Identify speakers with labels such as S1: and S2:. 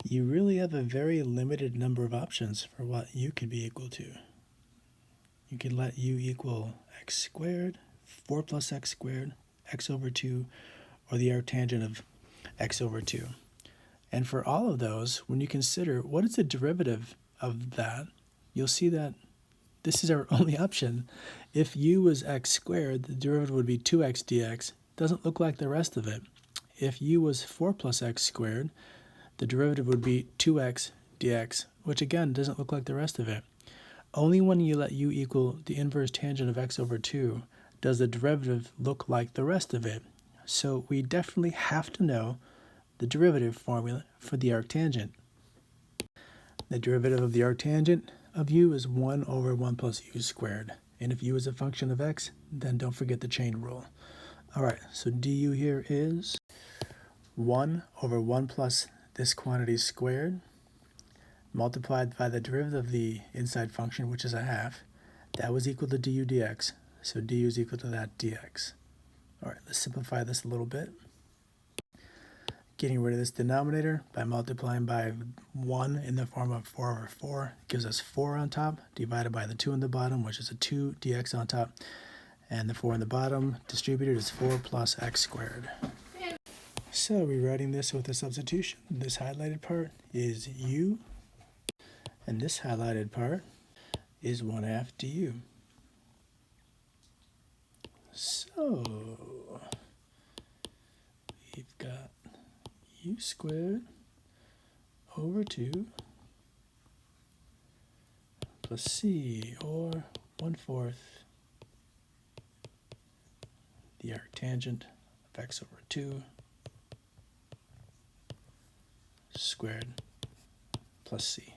S1: you really have a very limited number of options for what u could be equal to. You could let u equal x squared, 4 plus x squared, x over 2, or the arctangent of x over 2. And for all of those, when you consider what is the derivative of that, you'll see that this is our only option. If u was x squared, the derivative would be 2x dx. Doesn't look like the rest of it. If u was 4 plus x squared, the derivative would be 2x dx, which again doesn't look like the rest of it. Only when you let u equal the inverse tangent of x over 2 does the derivative look like the rest of it. So we definitely have to know the derivative formula for the arctangent. The derivative of the arctangent of u is 1 over 1 plus u squared. And if u is a function of x, then don't forget the chain rule. All right, so du here is 1 over 1 plus this quantity squared multiplied by the derivative of the inside function, which is a half. That was equal to du dx, so du is equal to that dx. All right, let's simplify this a little bit. Getting rid of this denominator by multiplying by 1 in the form of 4 over 4 gives us 4 on top, divided by the 2 on the bottom, which is a 2 dx on top. And the 4 on the bottom distributed is 4 plus x squared. So rewriting this with a substitution, this highlighted part is u, and this highlighted part is 1/2 du. So we've got u squared over 2 plus c, or 1/4 the arctangent of x over 2 squared plus c.